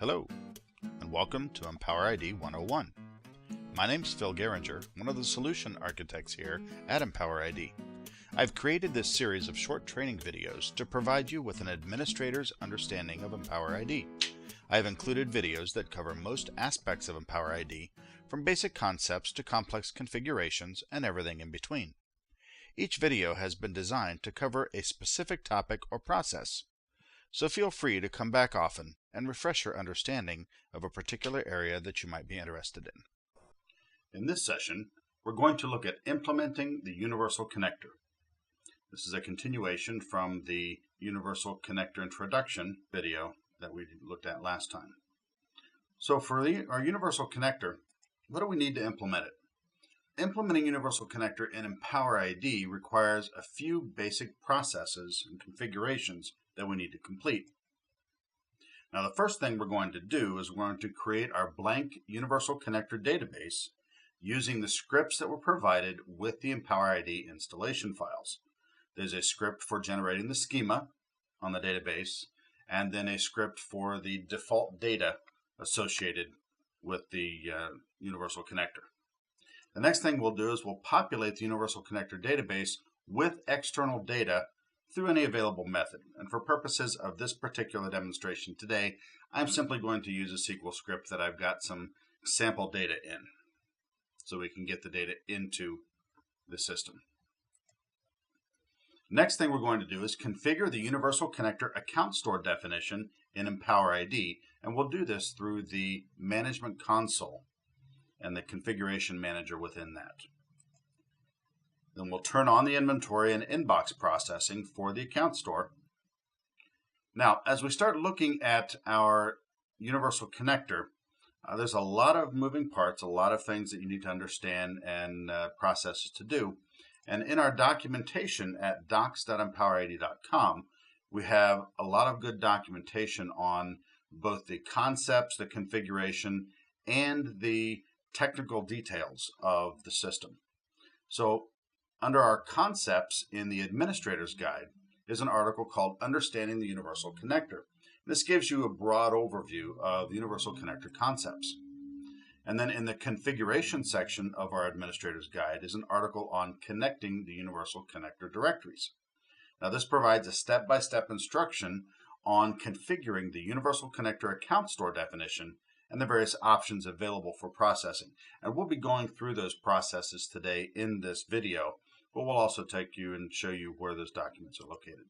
Hello, and welcome to EmpowerID 101. My name's Phil Geringer, one of the solution architects here at EmpowerID. I've created this series of short training videos to provide you with an administrator's understanding of EmpowerID. I have included videos that cover most aspects of EmpowerID, from basic concepts to complex configurations and everything in between. Each video has been designed to cover a specific topic or process, so feel free to come back often and refresh your understanding of a particular area that you might be interested in. In this session, we're going to look at implementing the Universal Connector. This is a continuation from the Universal Connector introduction video that we looked at last time. So for our Universal Connector, what do we need to implement it? Implementing Universal Connector in EmpowerID requires a few basic processes and configurations that we need to complete. Now the first thing we're going to do is we're going to create our blank Universal Connector database using the scripts that were provided with the EmpowerID installation files. There's a script for generating the schema on the database, and then a script for the default data associated with the Universal Connector. The next thing we'll do is we'll populate the Universal Connector database with external data through any available method. And for purposes of this particular demonstration today, I'm simply going to use a SQL script that I've got some sample data in, so we can get the data into the system. Next thing we're going to do is configure the Universal Connector account store definition in EmpowerID, and we'll do this through the Management Console and the Configuration Manager within that. Then we'll turn on the inventory and inbox processing for the account store. Now, as we start looking at our Universal Connector, there's a lot of moving parts, a lot of things that you need to understand and processes to do. And in our documentation at docs.empowerid.com, we have a lot of good documentation on both the concepts, the configuration, and the technical details of the system. So under our concepts in the Administrator's Guide is an article called Understanding the Universal Connector. This gives you a broad overview of the Universal Connector concepts. And then in the configuration section of our Administrator's Guide is an article on connecting the Universal Connector directories. Now this provides a step-by-step instruction on configuring the Universal Connector account store definition and the various options available for processing. And we'll be going through those processes today in this video, but we'll also take you and show you where those documents are located.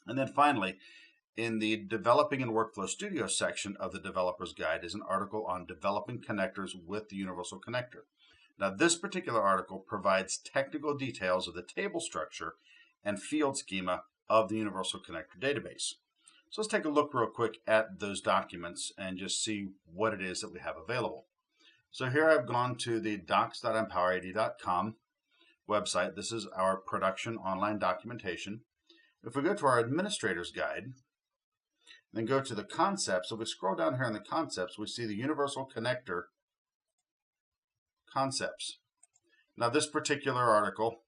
And then finally, in the Developing in Workflow Studio section of the Developer's Guide is an article on developing connectors with the Universal Connector. Now this particular article provides technical details of the table structure and field schema of the Universal Connector database. So let's take a look real quick at those documents and just see what it is that we have available. So here I've gone to the docs.empowerid.com website. This is our production online documentation. If we go to our Administrator's Guide, then go to the concepts, if we scroll down here in the concepts, we see the Universal Connector concepts. Now this particular article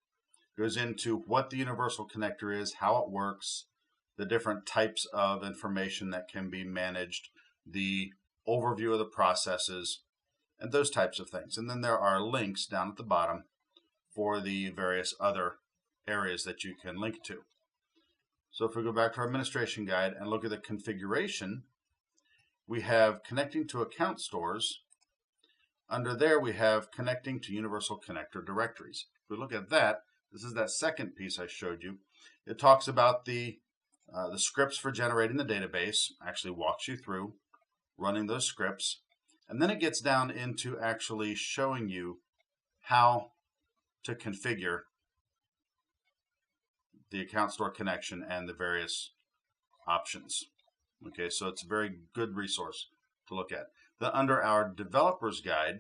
goes into what the Universal Connector is, how it works, the different types of information that can be managed, the overview of the processes, and those types of things. And then there are links down at the bottom for the various other areas that you can link to. So if we go back to our administration guide and look at the configuration, we have connecting to account stores. Under there we have connecting to Universal Connector directories. If we look at that, this is that second piece I showed you. It talks about the scripts for generating the database, actually walks you through running those scripts, and then it gets down into actually showing you how to configure the account store connection and the various options. Okay, so it's a very good resource to look at. Then under our Developer's Guide,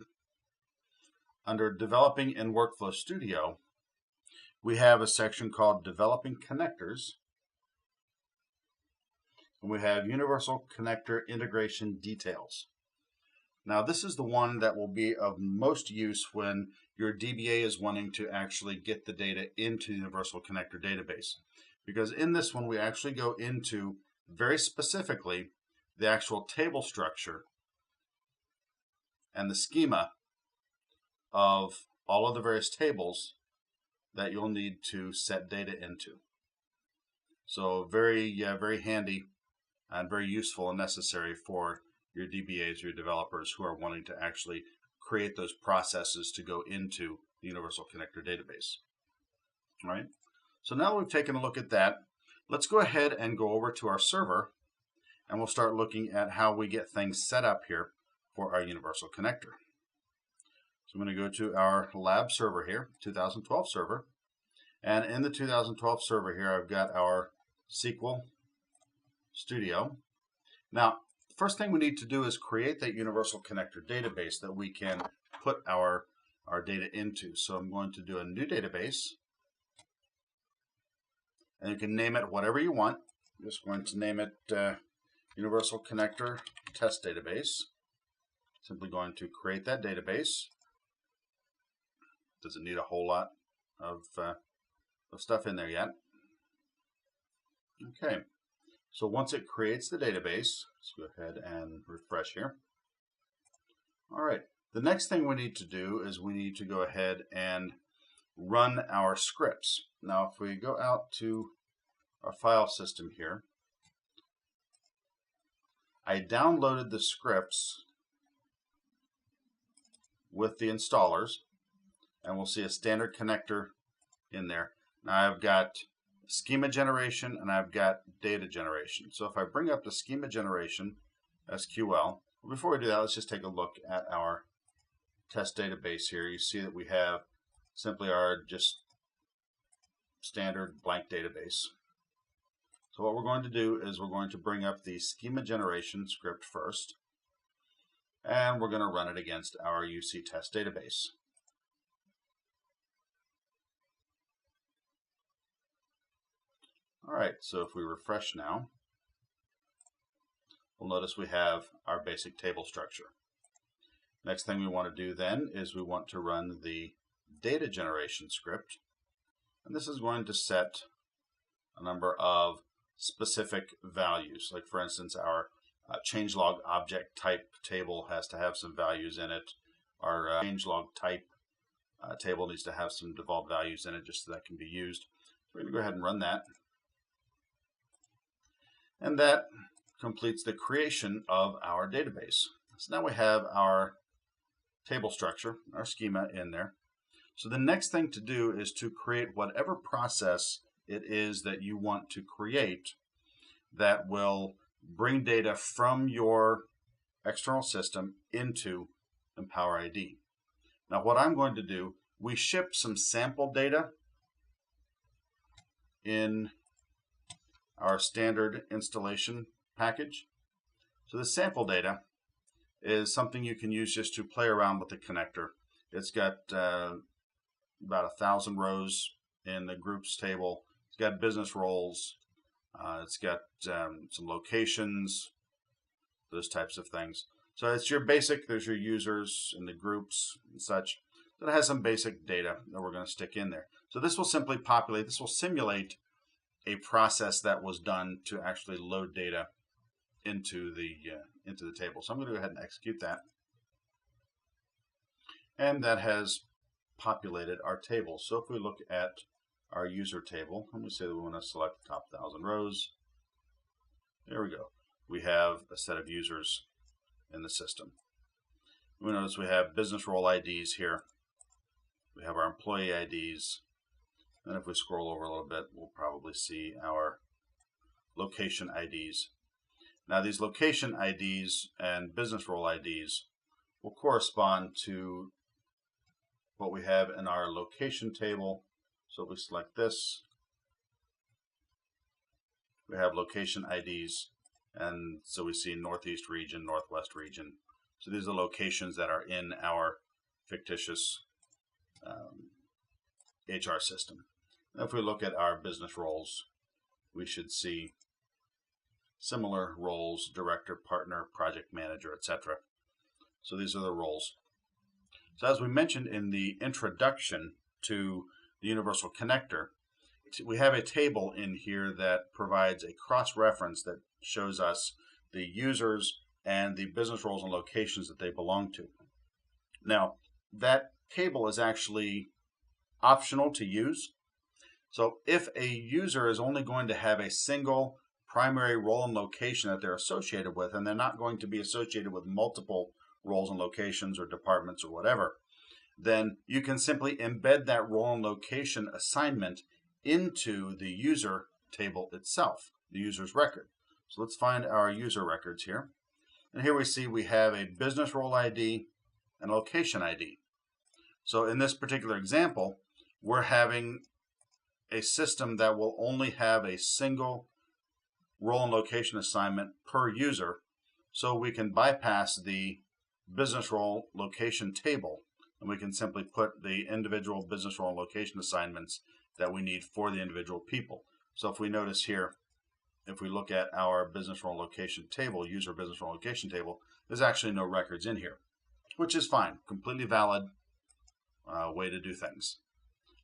under Developing in Workflow Studio, we have a section called Developing Connectors, and we have Universal Connector Integration Details. Now this is the one that will be of most use when your DBA is wanting to actually get the data into the Universal Connector database. Because in this one we actually go into very specifically the actual table structure and the schema of all of the various tables that you'll need to set data into. So very handy and very useful and necessary for your DBAs, your developers who are wanting to actually create those processes to go into the Universal Connector database. All right. So now that we've taken a look at that, let's go ahead and go over to our server, and we'll start looking at how we get things set up here for our Universal Connector. So I'm going to go to our lab server here, 2012 server, and in the 2012 server here, I've got our SQL Studio. Now, the first thing we need to do is create that Universal Connector database that we can put our data into. So I'm going to do a new database, and you can name it whatever you want. I'm just going to name it Universal Connector Test Database. Simply going to create that database. Doesn't need a whole lot of stuff in there yet. Okay, so once it creates the database, let's go ahead and refresh here. All right, the next thing we need to do is we need to go ahead and run our scripts. Now, if we go out to our file system here, I downloaded the scripts with the installers, and we'll see a standard connector in there. Now I've got schema generation and I've got data generation. So if I bring up the schema generation SQL, before we do that, let's just take a look at our test database here. You see that we have simply our just standard blank database. So what we're going to do is we're going to bring up the schema generation script first, and we're going to run it against our UC test database. All right, so if we refresh now, we'll notice we have our basic table structure. Next thing we want to do then is we want to run the data generation script, and this is going to set a number of specific values. Like for instance, our changelog object type table has to have some values in it. Our changelog type table needs to have some default values in it just so that can be used. So we're going to go ahead and run that. And that completes the creation of our database. So now we have our table structure, our schema in there. So the next thing to do is to create whatever process it is that you want to create that will bring data from your external system into EmpowerID. Now what I'm going to do, we ship some sample data in our standard installation package. So the sample data is something you can use just to play around with the connector. It's got about 1,000 rows in the groups table. It's got business roles. It's got some locations, those types of things. So it's your basic, there's your users and the groups and such. That has some basic data that we're going to stick in there. So this will simply populate, this will simulate a process that was done to actually load data into the table. So I'm going to go ahead and execute that. And that has populated our table. So if we look at our user table, I'm going to say that we want to select the top 1,000 rows. There we go. We have a set of users in the system. We notice we have business role IDs here. We have our employee IDs. And if we scroll over a little bit, we'll probably see our location IDs. Now these location IDs and business role IDs will correspond to what we have in our location table. So if we select this, we have location IDs, and so we see Northeast region, Northwest region. So these are locations that are in our fictitious HR system. Now if we look at our business roles, we should see similar roles: director, partner, project manager, etc. So these are the roles. So as we mentioned in the introduction to the Universal Connector, we have a table in here that provides a cross-reference that shows us the users and the business roles and locations that they belong to. Now, that table is actually optional to use. So if a user is only going to have a single primary role and location that they're associated with, and they're not going to be associated with multiple roles and locations or departments or whatever, then you can simply embed that role and location assignment into the user table itself, the user's record. So let's find our user records here. And here we see we have a business role ID and location ID. So in this particular example, we're having a system that will only have a single role and location assignment per user, so we can bypass the business role location table, and we can simply put the individual business role and location assignments that we need for the individual people. So if we notice here, if we look at our business role location table, user business role location table, there's actually no records in here, which is fine, completely valid way to do things.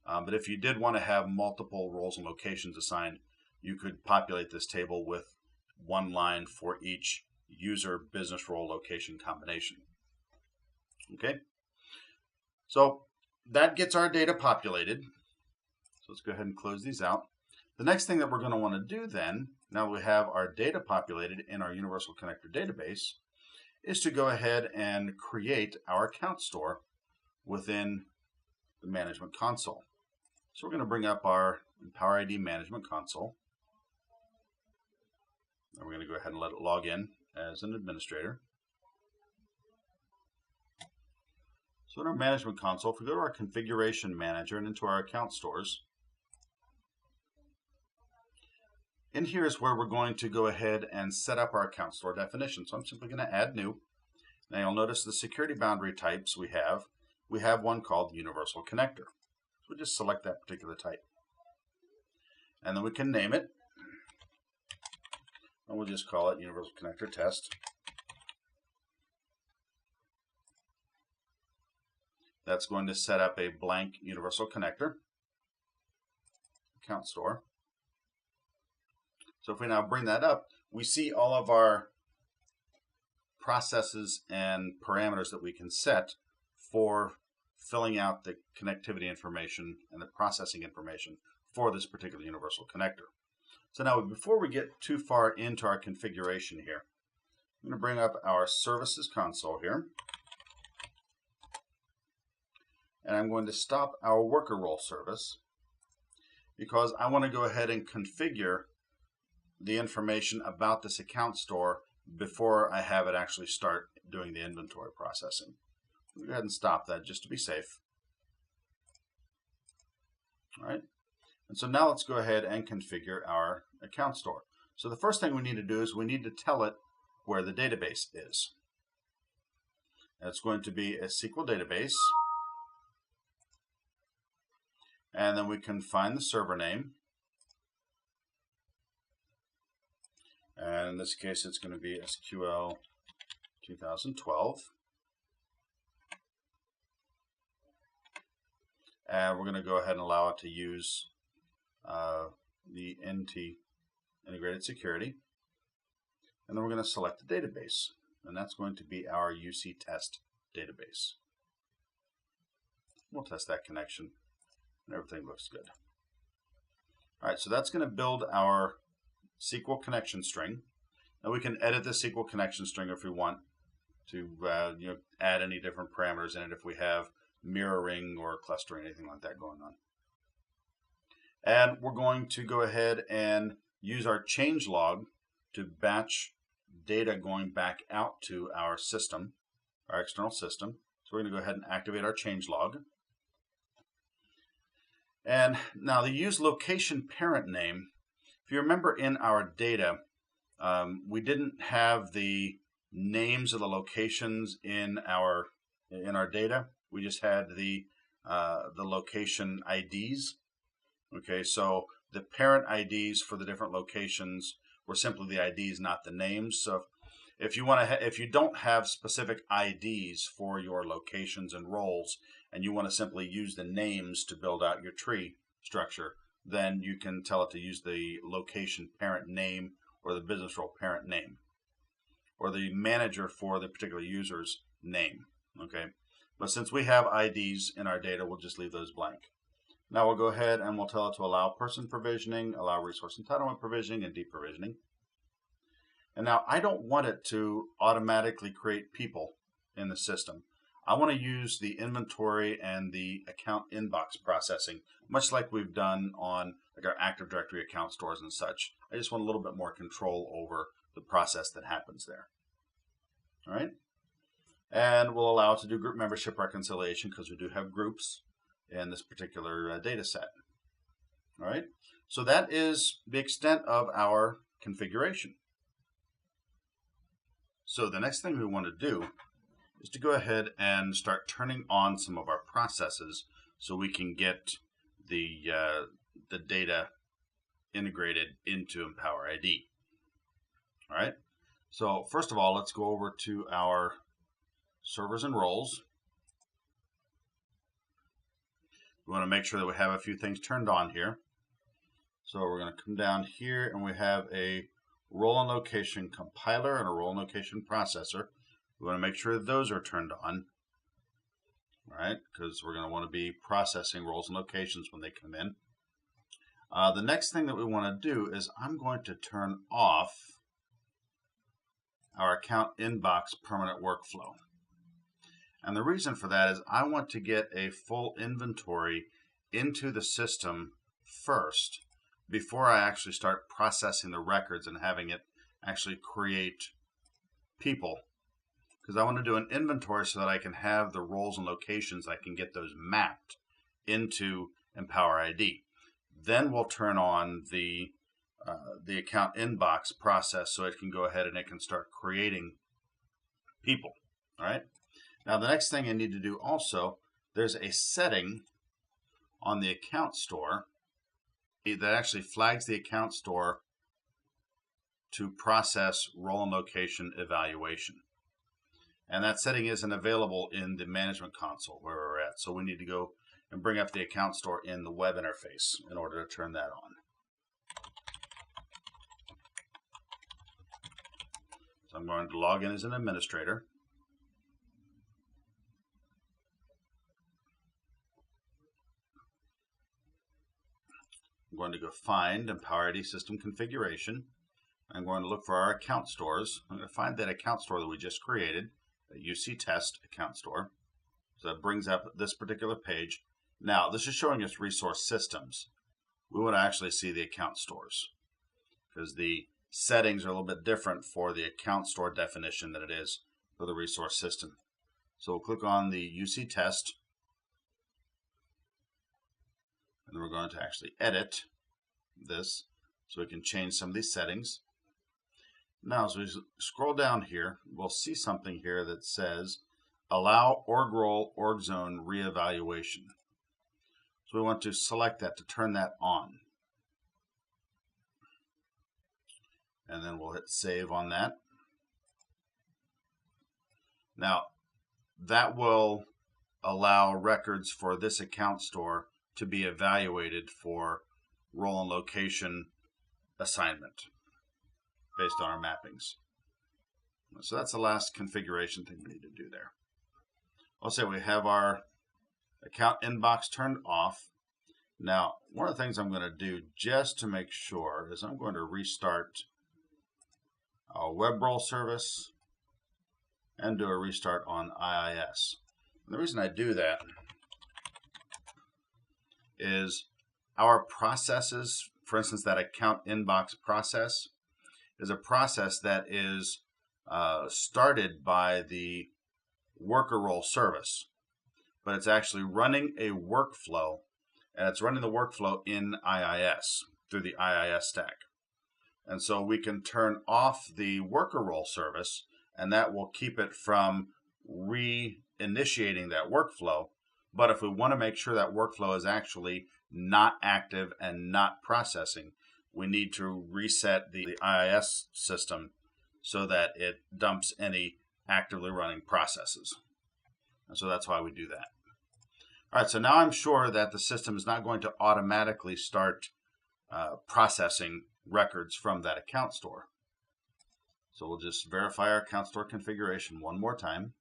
But if you did want to have multiple roles and locations assigned, you could populate this table with one line for each user business role location combination. Okay, so that gets our data populated. So let's go ahead and close these out. The next thing that we're going to want to do then, now that we have our data populated in our Universal Connector database, is to go ahead and create our account store within the management console. So we're going to bring up our EmpowerID management console. And we're going to go ahead and let it log in as an administrator. So in our management console, if we go to our configuration manager and into our account stores, in here is where we're going to go ahead and set up our account store definition. So I'm simply going to add new. Now you'll notice the security boundary types we have one called Universal Connector. So we just select that particular type. And then we can name it. And we'll just call it Universal Connector Test. That's going to set up a blank Universal Connector account store. So if we now bring that up, we see all of our processes and parameters that we can set for filling out the connectivity information and the processing information for this particular Universal Connector. So now before we get too far into our configuration here, I'm going to bring up our services console here. And I'm going to stop our worker role service because I want to go ahead and configure the information about this account store before I have it actually start doing the inventory processing. Go ahead and stop that just to be safe. All right. And so now let's go ahead and configure our account store. So the first thing we need to do is we need to tell it where the database is. And it's going to be a SQL database. And then we can find the server name. And in this case, it's going to be SQL 2012. And we're going to go ahead and allow it to use the NT integrated security. And then we're going to select the database. And that's going to be our UC test database. We'll test that connection. And everything looks good. All right, so that's going to build our SQL connection string. Now we can edit the SQL connection string if we want to add any different parameters in it if we have mirroring or clustering, anything like that going on. And we're going to go ahead and use our change log to batch data going back out to our system, our external system. So we're going to go ahead and activate our change log. And now the use location parent name, if you remember in our data, we didn't have the names of the locations in our data. We just had the location IDs. Okay, so the parent IDs for the different locations were simply the IDs, not the names. So if you don't have specific IDs for your locations and roles, and you want to simply use the names to build out your tree structure, then you can tell it to use the location parent name or the business role parent name. or the manager for the particular user's name. Okay, but since we have IDs in our data, we'll just leave those blank. Now we'll go ahead and we'll tell it to allow person provisioning, allow resource entitlement provisioning, and deprovisioning. And now I don't want it to automatically create people in the system. I want to use the inventory and the account inbox processing, much like we've done on like our Active Directory account stores and such. I just want a little bit more control over the process that happens there. All right, and we'll allow it to do group membership reconciliation because we do have groups in this particular data set. All right, so that is the extent of our configuration. So the next thing we want to do is to go ahead and start turning on some of our processes so we can get the data integrated into EmpowerID. All right, so first of all, let's go over to our servers and roles. We want to make sure that we have a few things turned on here. So we're going to come down here and we have a role and location compiler and a role and location processor. We want to make sure that those are turned on, right? Because we're going to want to be processing roles and locations when they come in. The next thing that we want to do is I'm going to turn off our account inbox permanent workflow. And the reason for that is I want to get a full inventory into the system first before I actually start processing the records and having it actually create people. Because I want to do an inventory so that I can have the roles and locations, I can get those mapped into EmpowerID. Then we'll turn on the account inbox process so it can go ahead and it can start creating people. All right. Now the next thing I need to do also, there's a setting on the account store that actually flags the account store to process role and location evaluation. And that setting isn't available in the management console where we're at. So we need to go and bring up the account store in the web interface in order to turn that on. So I'm going to log in as an administrator. I'm going to go find EmpowerID system configuration. I'm going to look for our account stores. I'm going to find that account store that we just created, a UC test account store. So that brings up this particular page. Now, this is showing us resource systems. We want to actually see the account stores because the settings are a little bit different for the account store definition than it is for the resource system. So we'll click on the UC test. And we're going to actually edit this so we can change some of these settings. Now, as we scroll down here, we'll see something here that says allow org role, org zone reevaluation. So we want to select that to turn that on. And then we'll hit save on that. Now, that will allow records for this account store to be evaluated for role and location assignment based on our mappings. So that's the last configuration thing we need to do there. I'll say we have our account inbox turned off. Now, one of the things I'm going to do just to make sure is I'm going to restart our web role service and do a restart on IIS. And the reason I do that is our processes, for instance, that account inbox process is a process that is started by the worker role service, but it's actually running a workflow, and it's running the workflow in IIS through the IIS stack. And so we can turn off the worker role service, and that will keep it from reinitiating that workflow. But if we want to make sure that workflow is actually not active and not processing, we need to reset the IIS system so that it dumps any actively running processes. And so that's why we do that. All right, so now I'm sure that the system is not going to automatically start processing records from that account store. So we'll just verify our account store configuration one more time.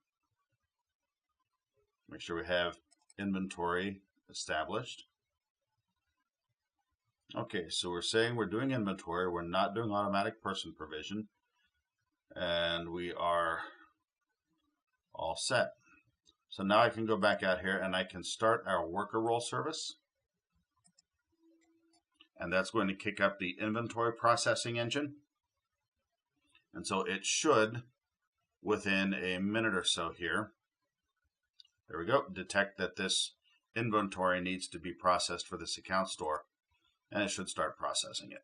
Make sure we have inventory established. Okay, so we're saying we're doing inventory. We're not doing automatic person provision. And we are all set. So now I can go back out here and I can start our worker role service. And that's going to kick up the inventory processing engine. And so it should, within a minute or so here, there we go, detect that this inventory needs to be processed for this account store. And it should start processing it.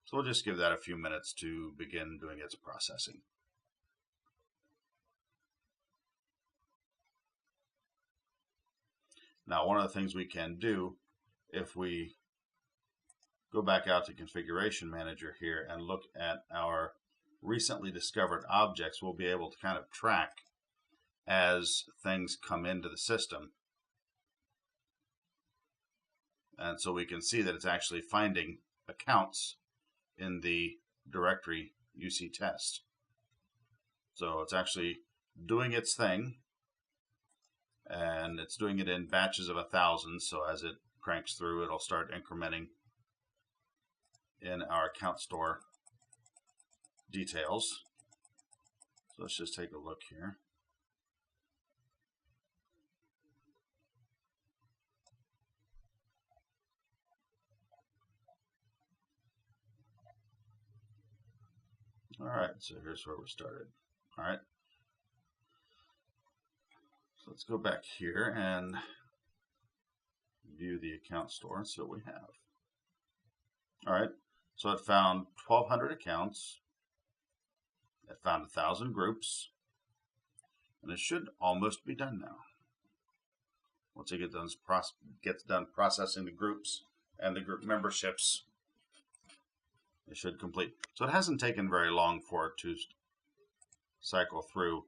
So we'll just give that a few minutes to begin doing its processing. Now, one of the things we can do, if we go back out to Configuration Manager here and look at our recently discovered objects, we'll be able to kind of track as things come into the system. And so we can see that it's actually finding accounts in the directory UC test. So it's actually doing its thing, and it's doing it in batches of 1,000. So as it cranks through, it'll start incrementing in our account store details. So let's just take a look here. All right, so here's where we started. All right, so let's go back here and view the account store and see what we have. All right, so it found 1,200 accounts. It found 1,000 groups, and it should almost be done now. Once it gets done processing the groups and the group memberships, it should complete. So it hasn't taken very long for it to cycle through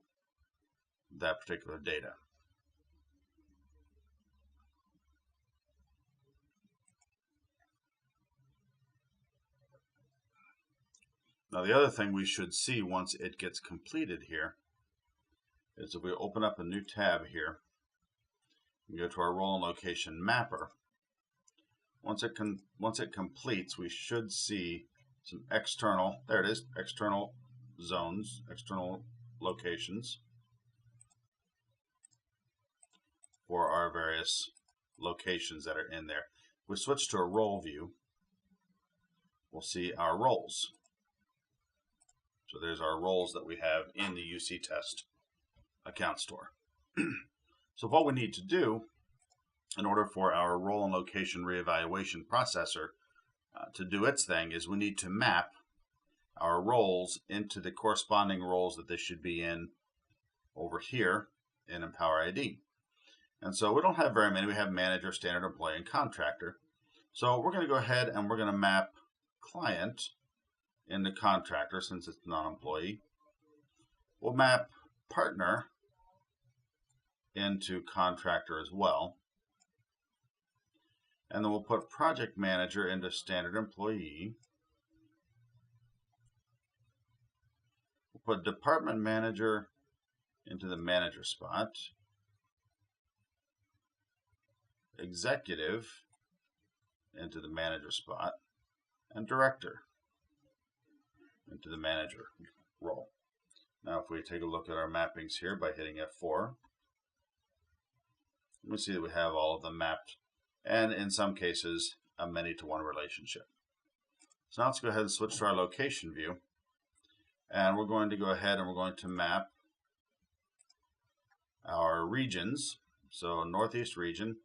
that particular data. Now the other thing we should see once it gets completed here is if we open up a new tab here and go to our role and location mapper, once it completes, we should see some external, there it is, external zones, external locations for our various locations that are in there. If we switch to a role view, we'll see our roles. So there's our roles that we have in the UC test account store. So what we need to do in order for our role and location reevaluation processor to do its thing is we need to map our roles into the corresponding roles that they should be in over here in EmpowerID. And so we don't have very many. We have manager, standard employee, and contractor. So we're going to go ahead and we're going to map client into contractor since it's non-employee. We'll map partner into contractor as well. And then we'll put project manager into standard employee. We'll put department manager into the manager spot. Executive into the manager spot. And director into the manager role. Now if we take a look at our mappings here by hitting F4, we see that we have all of them mapped, and in some cases a many-to-one relationship. So now let's go ahead and switch to our location view, and we're going to go ahead and we're going to map our regions. So Northeast region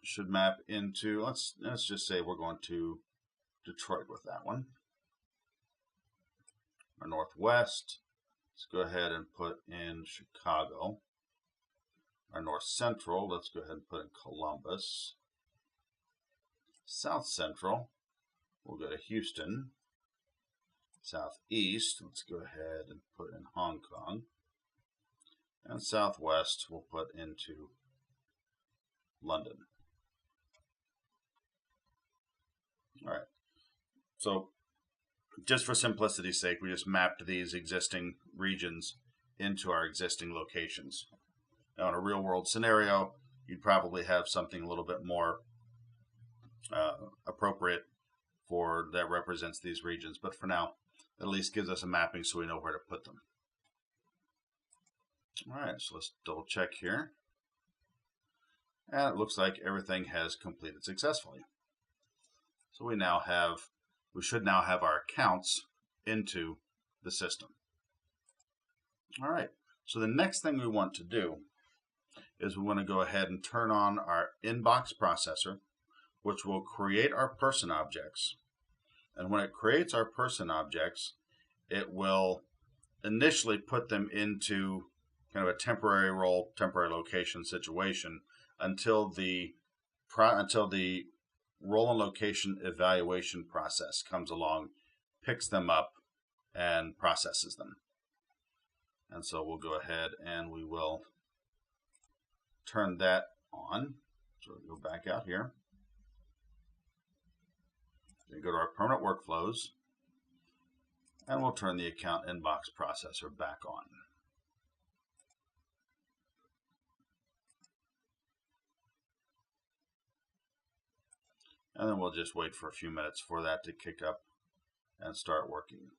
should map into, let's just say we're going to Detroit with that one. Our Northwest, let's go ahead and put in Chicago. Our North Central, let's go ahead and put in Columbus. South Central, we'll go to Houston. Southeast, let's go ahead and put in Hong Kong. And Southwest, we'll put into London. All right, so just for simplicity's sake, we just mapped these existing regions into our existing locations. Now, in a real world scenario, you'd probably have something a little bit more appropriate for that represents these regions, but for now, it at least gives us a mapping so we know where to put them. All right, so let's double check here. And it looks like everything has completed successfully. So we should now have our accounts into the system. All right, so the next thing we want to do is we want to go ahead and turn on our inbox processor, which will create our person objects. And when it creates our person objects, it will initially put them into kind of a temporary role, temporary location situation until the role and location evaluation process comes along, picks them up, and processes them. And so we'll go ahead and we will turn that on. So we'll go back out here. Then go to our permanent workflows, and we'll turn the account inbox processor back on. And then we'll just wait for a few minutes for that to kick up and start working.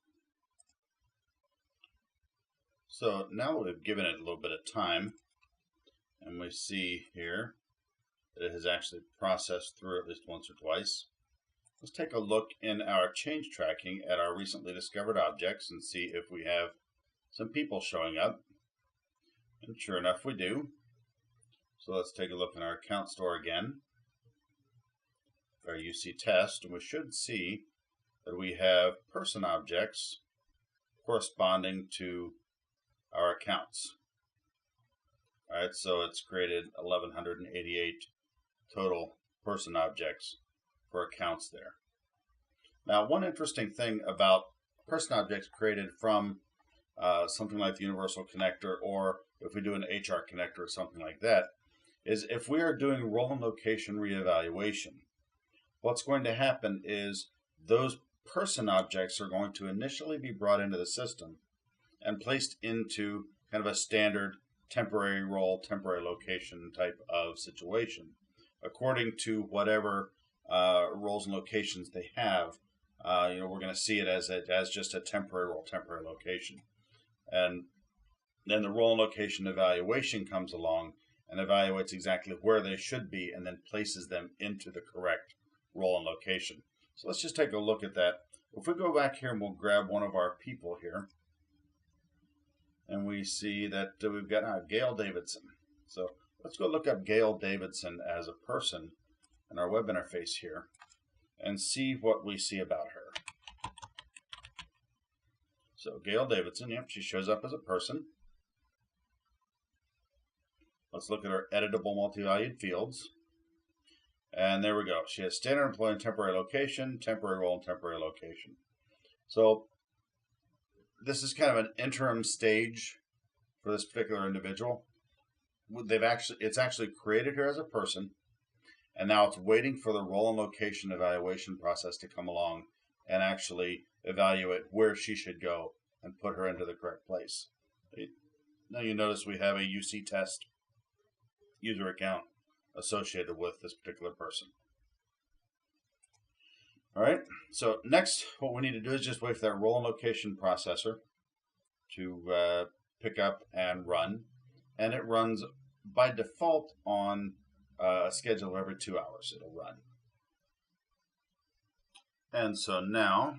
So now that we've given it a little bit of time, and we see here that it has actually processed through at least once or twice, let's take a look in our change tracking at our recently discovered objects and see if we have some people showing up. And sure enough, we do. So let's take a look in our account store again, our UC test, and we should see that we have person objects corresponding to our accounts. All right, so it's created 1,188 total person objects for accounts there. Now, one interesting thing about person objects created from something like the Universal Connector, or if we do an HR connector or something like that, is if we are doing role and location reevaluation, what's going to happen is those person objects are going to initially be brought into the system and placed into kind of a standard temporary role, temporary location type of situation, according to whatever roles and locations they have. We're going to see it as just a temporary role, temporary location. And then the role and location evaluation comes along and evaluates exactly where they should be and then places them into the correct role and location. So let's just take a look at that. If we go back here and we'll grab one of our people here, and we see that we've got Gail Davidson. So let's go look up Gail Davidson as a person in our web interface here and see what we see about her. So Gail Davidson, yep, she shows up as a person. Let's look at our editable multi-valued fields. And there we go. She has standard employee and temporary location, temporary role, and temporary location. So this is kind of an interim stage for this particular individual. It's actually created her as a person, and now it's waiting for the role and location evaluation process to come along and actually evaluate where she should go and put her into the correct place. Now you notice we have a UC test user account associated with this particular person. All right, so next what we need to do is just wait for that role and location processor to pick up and run. And it runs by default on a schedule of every 2 hours it'll run. And so now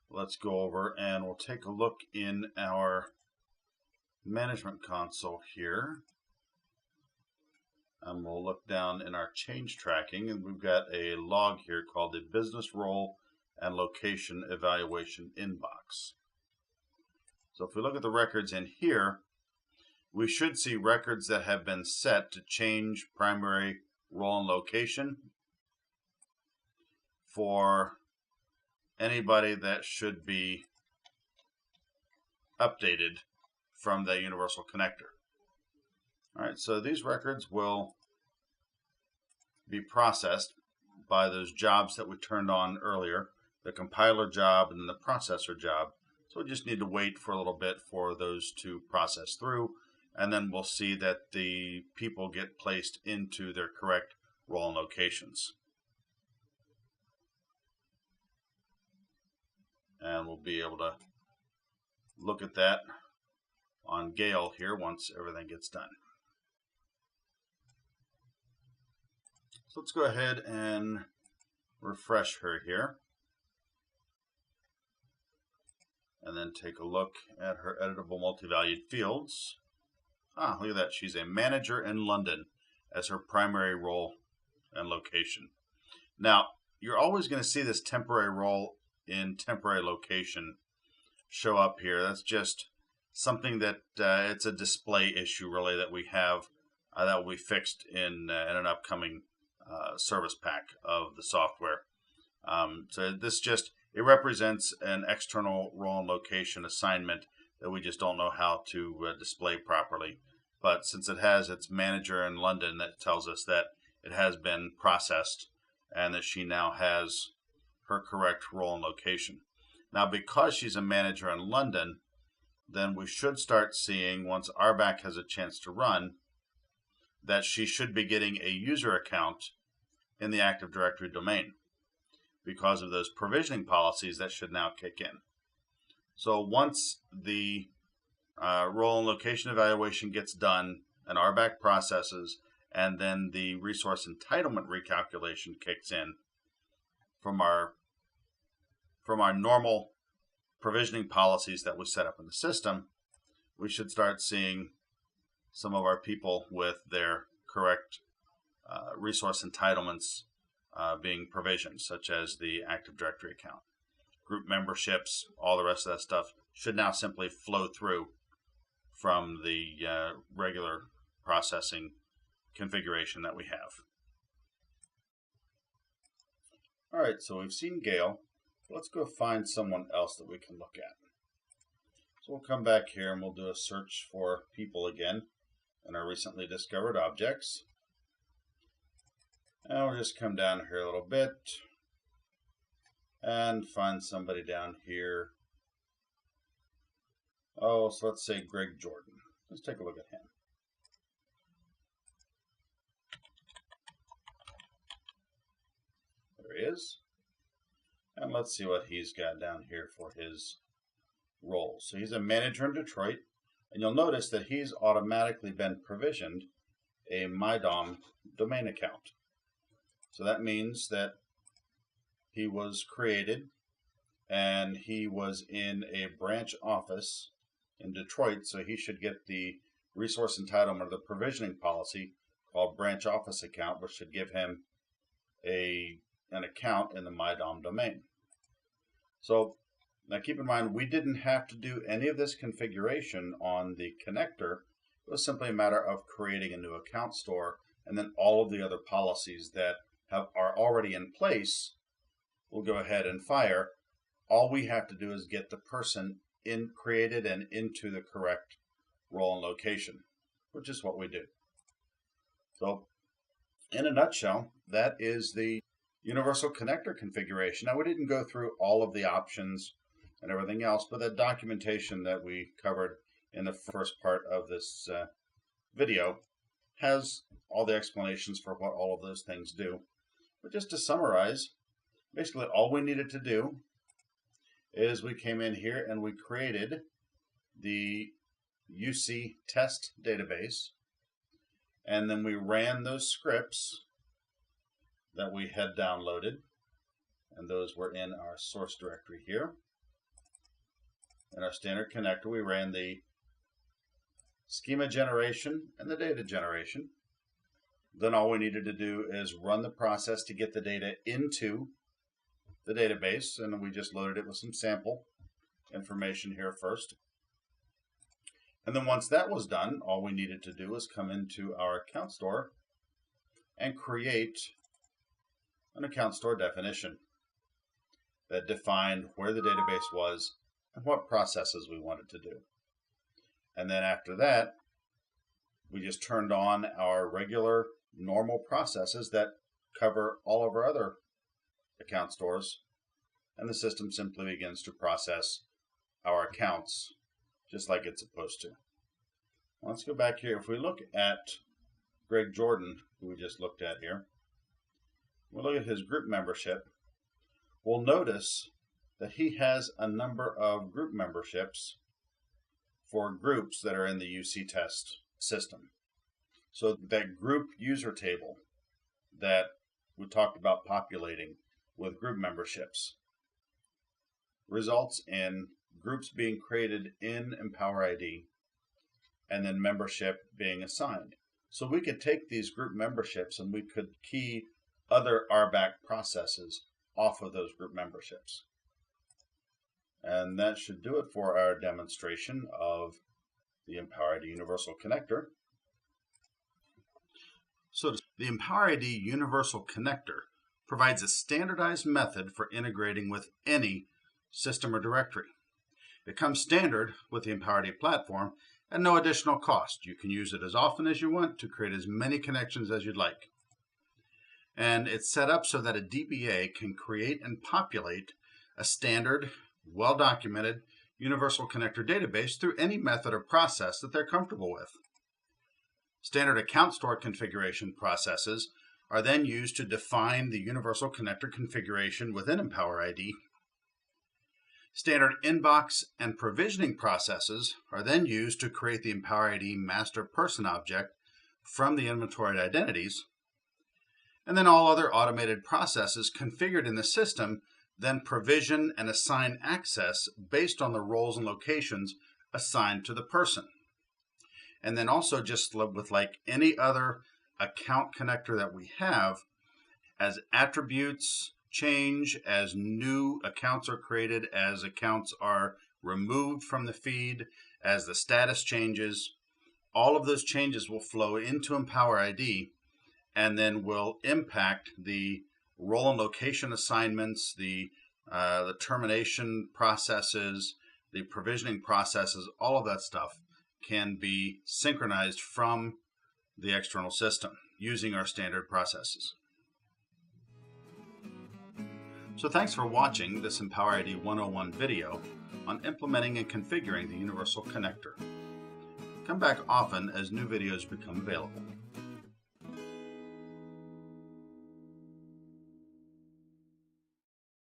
let's go over and we'll take a look in our management console here. And we'll look down in our change tracking, and we've got a log here called the Business Role and Location Evaluation Inbox. So if we look at the records in here, we should see records that have been set to change primary role and location for anybody that should be updated from the Universal Connector. All right, so these records will be processed by those jobs that we turned on earlier the compiler job and then the processor job. So we just need to wait for a little bit for those to process through, and then we'll see that the people get placed into their correct role and locations. And we'll be able to look at that on Gail here once everything gets done. So let's go ahead and refresh her here. And then take a look at her editable multi-valued fields. Look at that. She's a manager in London as her primary role and location. Now, you're always going to see this temporary role in temporary location show up here. That's just something that it's a display issue really that we have that will be fixed in an upcoming service pack of the software. So this just, it represents an external role and location assignment that we just don't know how to display properly. But since it has its manager in London, that tells us that it has been processed and that she now has her correct role and location. Now, because she's a manager in London, then we should start seeing, once RBAC has a chance to run, that she should be getting a user account in the Active Directory domain because of those provisioning policies that should now kick in. So once the role and location evaluation gets done and RBAC processes, and then the resource entitlement recalculation kicks in from our normal provisioning policies that we set up in the system, we should start seeing some of our people with their correct resource entitlements being provisioned, such as the Active Directory account. Group memberships, all the rest of that stuff should now simply flow through from the regular processing configuration that we have. All right, so we've seen Gail. Let's go find someone else that we can look at. So we'll come back here and we'll do a search for people again in our recently discovered objects. And we'll just come down here a little bit and find somebody down here. Oh, so let's say Greg Jordan. Let's take a look at him. There he is. And let's see what he's got down here for his role. So he's a manager in Detroit, and you'll notice that he's automatically been provisioned a MyDOM domain account. So that means that he was created and he was in a branch office in Detroit, so he should get the resource entitlement or the provisioning policy called branch office account, which should give him an account in the MyDOM domain. So now keep in mind, we didn't have to do any of this configuration on the connector. It was simply a matter of creating a new account store, and then all of the other policies that are already in place will go ahead and fire. All we have to do is get the person created and into the correct role and location, which is what we do. So in a nutshell, that is the Universal Connector configuration. Now, we didn't go through all of the options and everything else, but the documentation that we covered in the first part of this video has all the explanations for what all of those things do. But just to summarize, basically all we needed to do is we came in here and we created the UC test database, and then we ran those scripts that we had downloaded, and those were in our source directory here. In our standard connector, we ran the schema generation and the data generation. Then all we needed to do is run the process to get the data into the database, and we just loaded it with some sample information here first. And then once that was done, all we needed to do was come into our account store and create an account store definition that defined where the database was and what processes we wanted to do. And then after that, we just turned on our regular normal processes that cover all of our other account stores and the system simply begins to process our accounts just like it's supposed to. Let's go back here. If we look at Greg Jordan, who we just looked at here, we'll look at his group membership. We'll notice that he has a number of group memberships for groups that are in the UC test system. So that group user table that we talked about populating with group memberships results in groups being created in EmpowerID and then membership being assigned. So we could take these group memberships and we could key other RBAC processes off of those group memberships. And that should do it for our demonstration of the EmpowerID Universal Connector. So the EmpowerID Universal Connector provides a standardized method for integrating with any system or directory. It comes standard with the EmpowerID platform at no additional cost. You can use it as often as you want to create as many connections as you'd like. And it's set up so that a DBA can create and populate a standard, well-documented Universal Connector database through any method or process that they're comfortable with. Standard account store configuration processes are then used to define the Universal Connector configuration within EmpowerID. Standard inbox and provisioning processes are then used to create the EmpowerID master person object from the inventoried identities. And then all other automated processes configured in the system then provision and assign access based on the roles and locations assigned to the person. And then also, just with like any other account connector that we have, as attributes change, as new accounts are created, as accounts are removed from the feed, as the status changes, all of those changes will flow into EmpowerID and then will impact the role and location assignments, the termination processes, the provisioning processes. All of that stuff can be synchronized from the external system using our standard processes. So thanks for watching this EmpowerID 101 video on implementing and configuring the Universal Connector. Come back often as new videos become available.